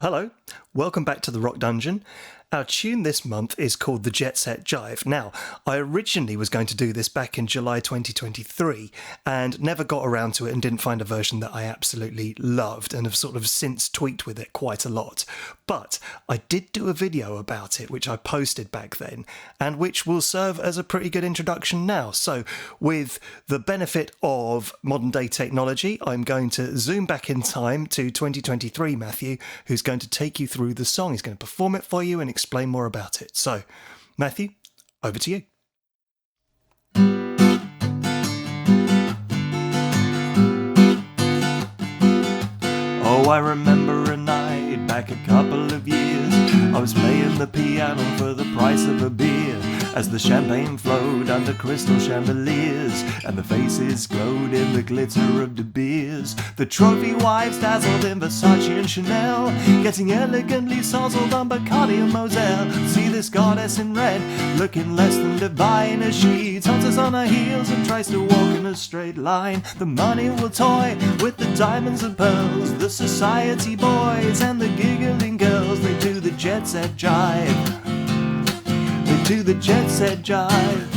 Hello, welcome back to the Rock Dungeon. Our tune this month is called the Jet Set Jive. Now, I originally was going to do this back in July 2023 and never got around to it and didn't find a version that I absolutely loved and have sort of since tweaked with it quite a lot. But I did do a video about it, which I posted back then, and which will serve as a pretty good introduction now. So, with the benefit of modern day technology, I'm going to zoom back in time to 2023, Matthew, who's going to take you through the song. He's going to perform it for you and explain more about it. So, Matthew, over to you. Oh, I remember a night back a couple of years. I was playing the piano for the price of a beer, as the champagne flowed under crystal chandeliers, and the faces glowed in the glitter of the beers. The trophy wives dazzled in Versace and Chanel, getting elegantly sozzled on Bacardi and Moselle. See this goddess in red, looking less than divine, as she totters on her heels and tries to walk in a straight line. The money will toy with the diamonds and pearls, the society boys and the giggling girls. They do the jet set jive. They do the jet set jive.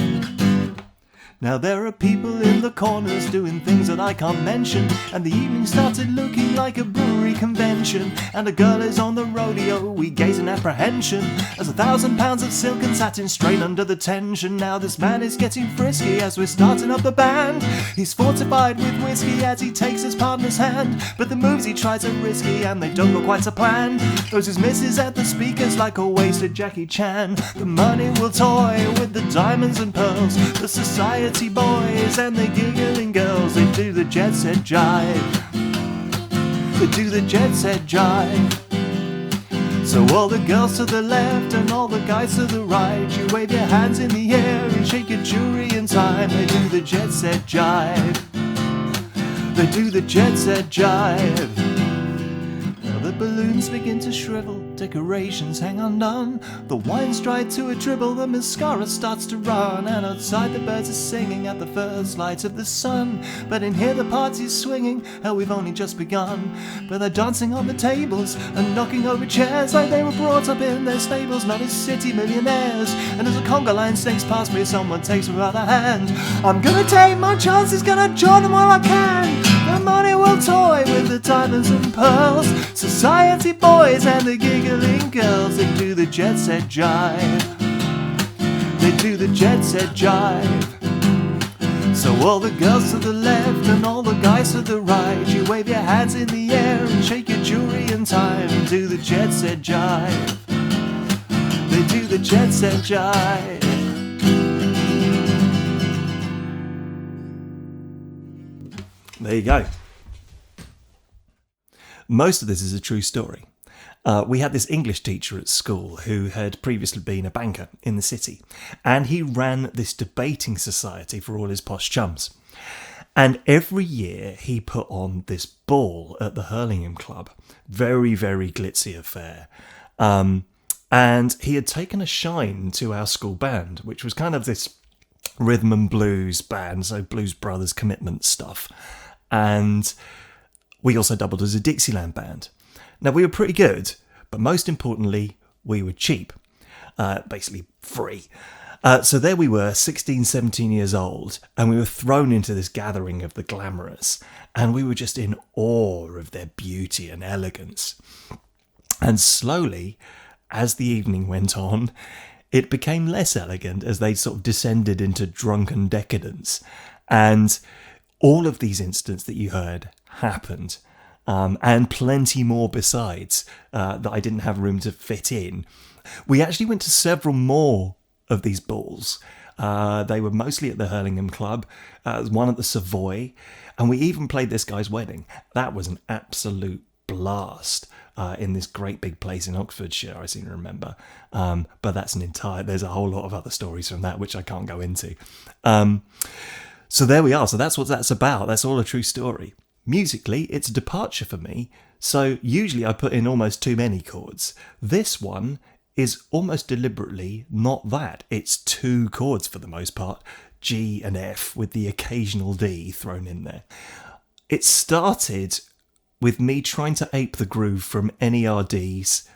Now there are people in the corners doing things that I can't mention, and the evening started looking like a brewery convention, and a girl is on the rodeo. We gaze in apprehension as 1,000 pounds of silk and satin strain under the tension. Now this man is getting frisky as we're starting up the band. He's fortified with whiskey as he takes his partner's hand, but the moves he tries are risky and they don't go quite to plan. Throws his misses at the speakers like a wasted Jackie Chan. The money will toy with the diamonds and pearls, the society boys and the giggling girls. They do the jet set jive. They do the jet set jive. So all the girls to the left and all the guys to the right, you wave your hands in the air and shake your jewelry in time. They do the jet set jive. They do the jet set jive. Now the balloons begin to shrivel, decorations hang undone, the wine's dried to a dribble, the mascara starts to run, and outside the birds are singing at the first light of the sun. But in here the party's swinging, hell, we've only just begun. But they're dancing on the tables and knocking over chairs like they were brought up in their stables, not as city millionaires. And as a conga line snakes past me, someone takes me by the hand. I'm gonna take my chances, gonna join them while I can. The money will toy with the diamonds and pearls, society boys and the giggling girls. They do the jet set jive. They do the jet set jive. So all the girls to the left and all the guys to the right, you wave your hands in the air and shake your jewelry in time. And do the jet set jive. They do the jet set jive. There you go. Most of this is a true story. We had this English teacher at school who had previously been a banker in the city, and he ran this debating society for all his posh chums. And every year he put on this ball at the Hurlingham Club. Very, very glitzy affair. And he had taken a shine to our school band, which was kind of this rhythm and blues band, so Blues Brothers commitment stuff. And we also doubled as a Dixieland band. Now, we were pretty good, but most importantly, we were cheap. Basically free. So there we were, 16, 17 years old, and we were thrown into this gathering of the glamorous, and we were just in awe of their beauty and elegance. And slowly, as the evening went on, it became less elegant as they sort of descended into drunken decadence. And all of these incidents that you heard happened, and plenty more besides that I didn't have room to fit in. We actually went to several more of these balls. They were mostly at the Hurlingham Club, one at the Savoy, and we even played this guy's wedding. That was an absolute blast in this great big place in Oxfordshire, I seem to remember. But there's a whole lot of other stories from that which I can't go into. So there we are. So that's what that's about. That's all a true story. Musically, it's a departure for me. So usually I put in almost too many chords. This one is almost deliberately not that. It's 2 chords for the most part. G and F with the occasional D thrown in there. It started with me trying to ape the groove from NERD's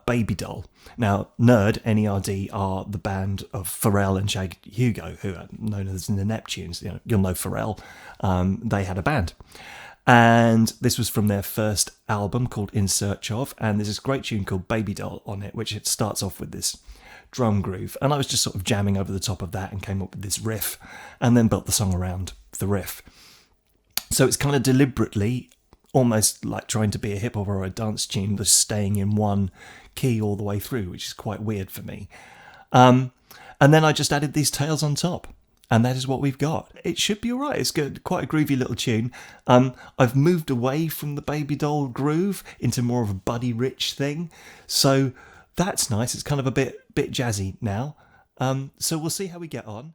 Baby Doll. Now, NERD are the band of Pharrell and Shag Hugo, who are known as the Neptunes. You'll know Pharrell. They had a band. And this was from their first album called In Search Of, and there's this great tune called Baby Doll on it, which it starts off with this drum groove, and I was just sort of jamming over the top of that and came up with this riff, and then built the song around the riff. So it's kind of deliberately almost like trying to be a hip hop or a dance tune, just staying in one key all the way through, which is quite weird for me. And then I just added these tails on top. And that is what we've got. It should be all right. It's good, quite a groovy little tune. I've moved away from the Baby Doll groove into more of a Buddy Rich thing. So that's nice. It's kind of a bit jazzy now. So we'll see how we get on.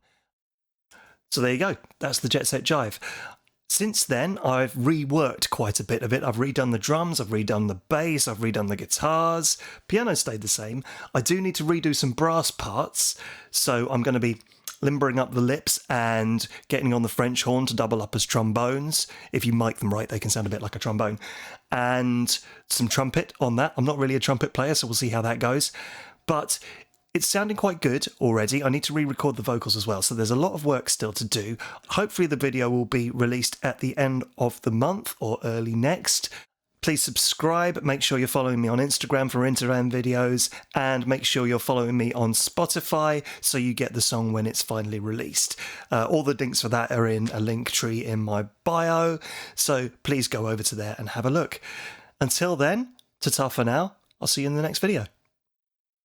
So there you go. That's the Jet Set Jive. Since then, I've reworked quite a bit of it. I've redone the drums, I've redone the bass, I've redone the guitars. Piano stayed the same. I do need to redo some brass parts. So I'm going to be limbering up the lips and getting on the French horn to double up as trombones. If you mic them right, they can sound a bit like a trombone. And some trumpet on that. I'm not really a trumpet player, so we'll see how that goes. But it's sounding quite good already. I need to re-record the vocals as well, so there's a lot of work still to do. Hopefully the video will be released at the end of the month or early next. Please subscribe, make sure you're following me on Instagram for Instagram videos, and make sure you're following me on Spotify so you get the song when it's finally released. All the links for that are in a link tree in my bio, so please go over to there and have a look. Until then, ta-ta for now. I'll see you in the next video.